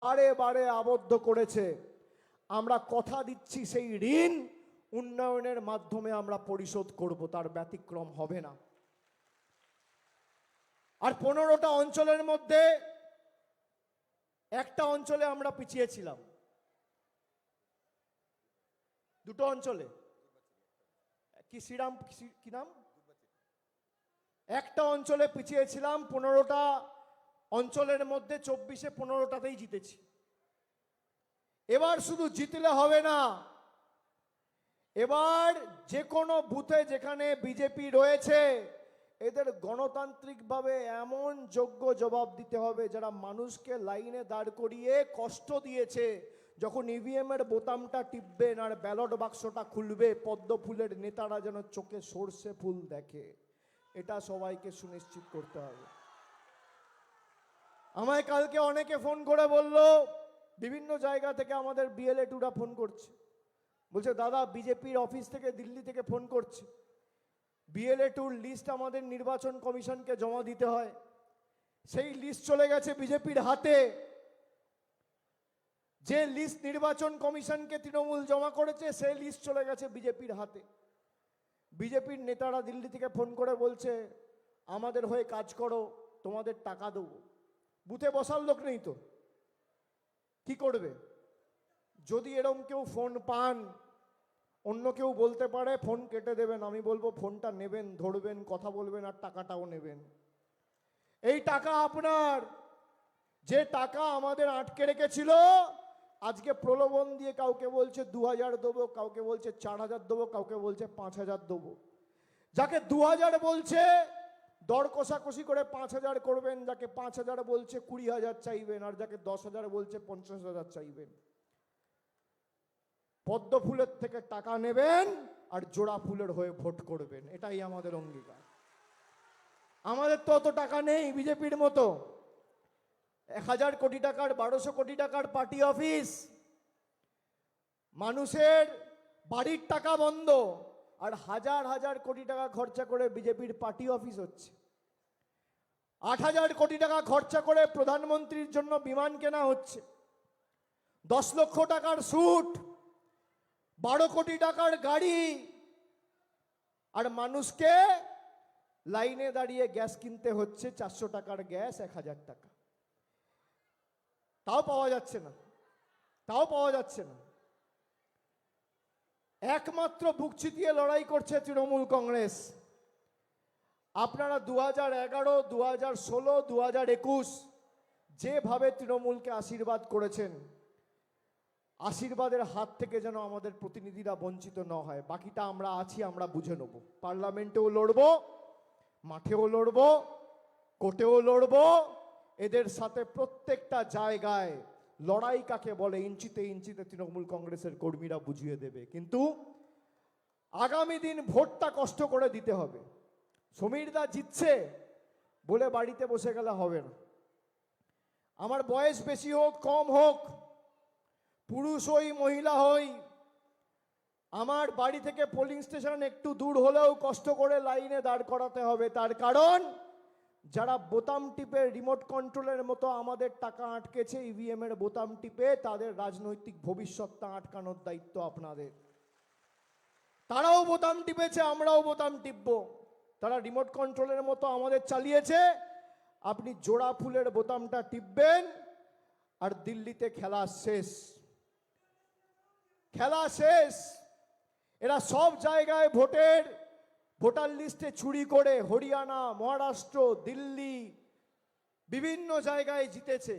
বারে বারে আবদ্ধ করেছে। আমরা কথা দিচ্ছি সেই ঋণ উন্নয়নের মাধ্যমে আমরা পরিশোধ করব, তার ব্যতিক্রম হবে না। আর 15টা অঞ্চলের মধ্যে একটা অঞ্চলে আমরা পিছিয়ে ছিলাম, দুটো অঞ্চলে কি শ্রীরাম কি নাম, একটা অঞ্চলে পিছিয়ে ছিলাম। 15টা অঞ্চলের মধ্যে 24-এ 15টাতেই জিতেছি। এবার শুধু জিতলে হবে না, এবার যে কোনো বুথে যেখানে বিজেপি রয়েছে এদের গণতান্ত্রিকভাবে এমন যোগ্য জবাব দিতে হবে যারা মানুষকে লাইনে দাঁড় করিয়ে কষ্ট দিয়েছে। যখন ইভিএম এর বোতামটা টিপবেন আর ব্যালট বাক্সটা খুলবে, পদ্ম ফুলের নেতারা যেন চোখে সর্ষে ফুল দেখে, এটা সবাইকে সুনিশ্চিত করতে হবে। আমায় কালকে অনেকে ফোন করে বলল, বিভিন্ন জায়গা থেকে আমাদের বিএলএ2রা ফোন করছে, বলছে দাদা বিজেপির অফিস থেকে দিল্লি থেকে ফোন করছে, বিএলএ2র লিস্ট আমাদের নির্বাচন কমিশনকে জমা দিতে হয়, সেই লিস্ট চলে গেছে বিজেপির হাতে। যে লিস্ট নির্বাচন কমিশনকে তৃণমূল জমা করেছে সেই লিস্ট চলে গেছে বিজেপির হাতে। বিজেপির নেতারা দিল্লি থেকে ফোন করে বলছে আমাদের হয়ে কাজ করো, তোমাদের টাকা দেবো। বুথে বসার লোক নেই তো কি করবে? যদি এরকম কেউ ফোন পান, অন্য কেউ বলতে পারে ফোন কেটে দেবেন, আমি বলবো ফোনটা নেবেন, ধরবেন, কথা বলবেন আর টাকাটাও নেবেন। এই টাকা আপনার, যে টাকা আমাদের আটকে রেখেছিল, আজকে প্রলোভন দিয়ে কাউকে বলছে 2000 দেবো, কাউকে বলছে 4000 দেবো, কাউকে বলছে 5000 দেবো। যাকে 2000 বলছে দর কষাকষি করে 5000 করবেন, যাকে 5000 বলছে 20000 চাইবেন, আর যাকে 10000 বলছে 50000 চাইবেন। পদ্ম ফুলের থেকে টাকা নেবেন আর জোড়া ফুলের হয়ে ভোট করবেন, এটাই আমাদের অঙ্গীকার। আমাদের তো অত টাকা নেই বিজেপির মতো। 1000 কোটি টাকার 1200 কোটি টাকার পার্টি অফিস, মানুষের বাড়ির টাকা বন্ধ, আর হাজার হাজার কোটি টাকা খরচা করে বিজেপির পার্টি অফিস হচ্ছে। 8000 কোটি টাকা খরচা করে প্রধানমন্ত্রীর জন্য বিমান কেনা হচ্ছে, 10 লক্ষ টাকার স্যুট, 12 কোটি টাকার গাড়ি, আর মানুষকে লাইনে দাঁড়িয়ে গ্যাস কিনতে হচ্ছে 400 টাকার গ্যাস 1000 টাকা, তাও পাওয়া যাচ্ছে না, তাও পাওয়া যাচ্ছে না। একমাত্র বুক চিতিয়ে লড়াই করছে তৃণমূল কংগ্রেস। আপনারা 2011, 2016, 2021 যেভাবে তৃণমূলকে আশীর্বাদ করেছেন, আশীর্বাদের হাত থেকে যেন আমাদের প্রতিনিধিরা বঞ্চিত না হয়। বাকিটা আমরা আছি, আমরা বুঝে নেব। পার্লামেন্টেও লড়বো, মাঠেও লড়বো, কোর্টেও লড়বো, এদের সাথে প্রত্যেকটা জায়গায় লড়াই কাকে বলে ইঞ্চিতে ইঞ্চিতে তৃণমূল কংগ্রেসের কর্মীরা বুঝিয়ে দেবে। কিন্তু আগামী দিন ভোটটা কষ্ট করে দিতে হবে। সমীরদা জিতছে বলে বাড়িতে বসে গেলে হবে না। আমার বয়স বেশি হোক কম হোক, পুরুষ হই মহিলা হই, আমার বাড়ি থেকে পোলিং স্টেশন একটু দূর হলেও কষ্ট করে লাইনে দাঁড় করাতে হবে। তার কারণ যারা বোতাম টিপে রিমোট কন্ট্রোলের মতো আমাদের টাকা আটকেছে ইভিএম এর বোতাম টিপে, তাদের রাজনৈতিক ভবিষ্যৎটা আটকানোর দায়িত্ব আপনাদের। তারাও বোতাম টিপেছে, আমরাও বোতাম টিপবো। তারা রিমোট কন্ট্রোলের মতো আমাদের চালিয়েছে, আপনি জোড়া ফুলের বোতামটা টিপবেন আর দিল্লিতে খেলা শেষ, খেলা শেষ। এরা সব জায়গায় ভোটার লিস্টে চুরি করে হরিয়ানা, মহারাষ্ট্র, দিল্লি বিভিন্ন জায়গায় জিতেছে,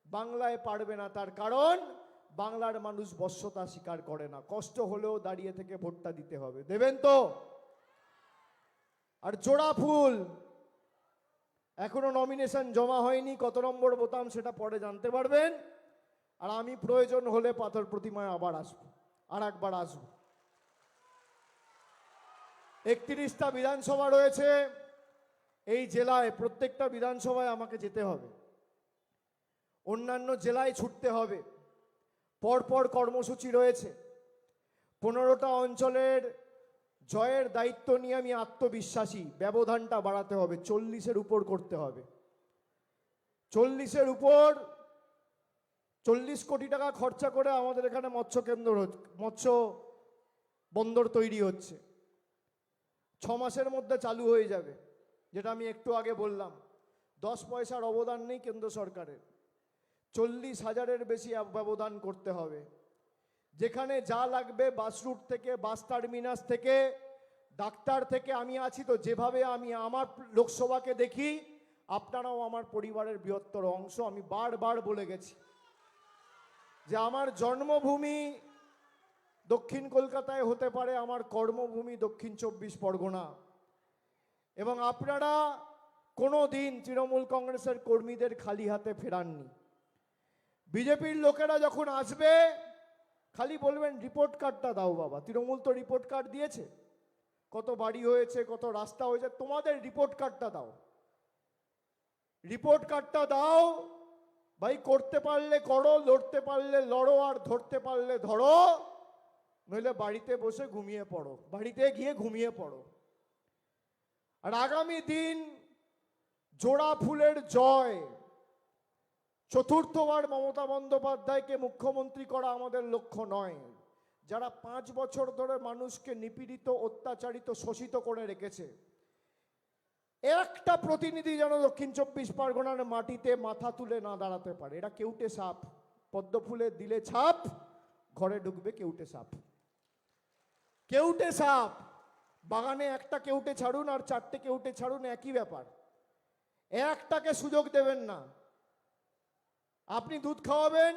বাংলায় পারবে না। তার কারণ বাংলার মানুষ বশ্যতা স্বীকার করে না, কষ্ট হলেও দাঁড়িয়ে থেকে ভোটটা দিতে হবে। দেবেন তো? আর জোড়া ফুল এখনো নমিনেশন জমা হয়নি, কত নম্বর বোতাম সেটা পরে জানতে পারবেন। আর আমি প্রয়োজন হলে পাথর প্রতিমায় আবার আসবো, আর একবার আসবো। 31টা বিধানসভা রয়েছে এই জেলায়, প্রত্যেকটা বিধানসভায় আমাকে যেতে হবে, অন্যান্য জেলায় ছুটতে হবে, পরপর কর্মসূচি রয়েছে। 15টা অঞ্চলের জয়ের দায়িত্ব নিয়ে আমি আত্মবিশ্বাসী। ব্যবধানটা বাড়াতে হবে, 40-এর উপর করতে হবে। 40-এর উপর 40 কোটি টাকা খরচা করে আমাদের এখানে মৎস্য কেন্দ্র মৎস্য বন্দর তৈরি হচ্ছে, 6 মাসের মধ্যে চালু হয়ে যাবে। যেটা আমি একটু আগে বললাম, 10 পয়সার অবদান নেই কেন্দ্র সরকারের, 40,000-এর বেশি ব্যবধান করতে হবে। যেখানে যা লাগবে, বাস রুট থেকে, বাস টার্মিনাস থেকে, ডাক্তার থেকে, আমি আছি তো, যেভাবে আমি আমার লোকসভাকে দেখি, আপনারাও আমার পরিবারের বৃহত্তর অংশ। আমি বারবার বলে গেছি যে আমার জন্মভূমি দক্ষিণ কলকাতায় হতে পারে, আমার কর্মভূমি দক্ষিণ 24 পরগনা। এবং আপনারা কোনো দিন তৃণমূল কংগ্রেসের কর্মীদের খালি হাতে ফেরাননি। বিজেপির লোকেরা যখন আসবে খালি বলবেন রিপোর্ট কার্ডটা দাও বাবা। তৃণমূল তো রিপোর্ট কার্ড দিয়েছে, কত বাড়ি হয়েছে, কত রাস্তা হয়েছে, তোমাদের রিপোর্ট কার্ডটা দাও, রিপোর্ট কার্ডটা দাও ভাই। করতে পারলে করো, লড়তে পারলে লড়ো, আর ধরতে পারলে ধরো, নইলে বাড়িতে বসে ঘুমিয়ে পড়ো, বাড়িতে গিয়ে ঘুমিয়ে পড়ো। আর আগামী দিন জোড়া ফুলের জয়, চতুর্থবার মমতা বন্দ্যোপাধ্যায়কে মুখ্যমন্ত্রী করা আমাদের লক্ষ্য নয়। যারা 5 বছর ধরে মানুষকে নিপীড়িত, অত্যাচারিত, শোষিত করে রেখেছে, একটা প্রতিনিধি যেন দক্ষিণ 24 পরগনার মাটিতে মাথা তুলে না দাঁড়াতে পারে। এটা কেউটে সাপ, পদ্ম ফুলে দিলে ছাপ, ঘরে ঢুকবে কেউটে সাপ। কেউটে সাপ, বাগানে একটা কেউটে ছাড়ুন আর 4টে কেউটে ছাড়ুন, একই ব্যাপার। একটাকে সুযোগ দেবেন না। আপনি দুধ খাওয়াবেন,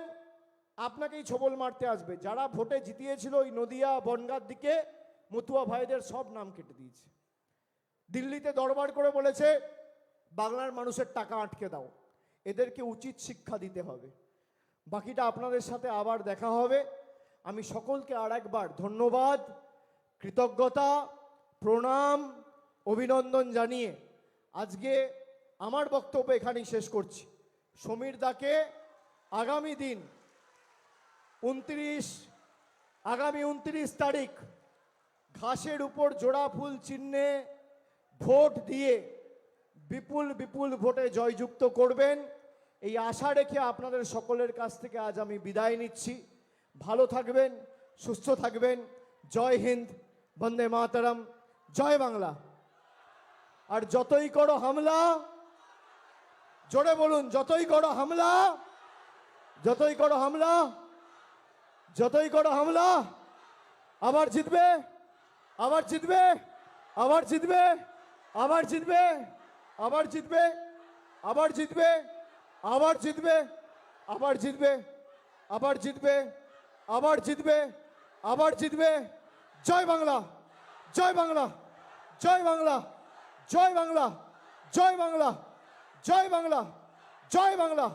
আপনাকেই ছবল মারতে আসবে। যারা ভোটে জিতিয়েছিল ওই নদিয়া বনগাঁর দিকে, মতুয়া ভাইদের সব নাম কেটে দিয়েছে। দিল্লিতে দরবার করে বলেছে বাংলার মানুষের টাকা আটকে দাও। এদেরকে উচিত শিক্ষা দিতে হবে। বাকিটা আপনাদের সাথে আবার দেখা হবে। আমি সকলকে আর একবার ধন্যবাদ, কৃতজ্ঞতা, প্রণাম, অভিনন্দন জানিয়ে আজকে আমার বক্তব্য এখানেই শেষ করছি। সমীর দাকে আগামী দিন 29 তারিখ ঘাসের উপর জোড়া ফুল চিহ্নে ভোট দিয়ে বিপুল বিপুল ভোটে জয়যুক্ত করবেন, এই আশা রেখে আপনাদের সকলের কাছ থেকে আজ আমি বিদায় নিচ্ছি। ভালো থাকবেন, সুস্থ থাকবেন। জয় হিন্দ, বন্দে মাতরম, জয় বাংলা। আর যতই করো হামলা, জোরে বলুন, যতই করো হামলা, যতই করো হামলা, যতই করো হামলা, আবার জিতবে, আবার জিতবে, আবার জিতবে, আবার জিতবে, আবার জিতবে, আবার জিতবে, আবার জিতবে, আবার জিতবে, আবার জিতবে, আবার জিতবে, আবার জিতবে। জয় বাংলা, জয় বাংলা, জয় বাংলা, জয় বাংলা, জয় বাংলা, জয় বাংলা, জয় বাংলা।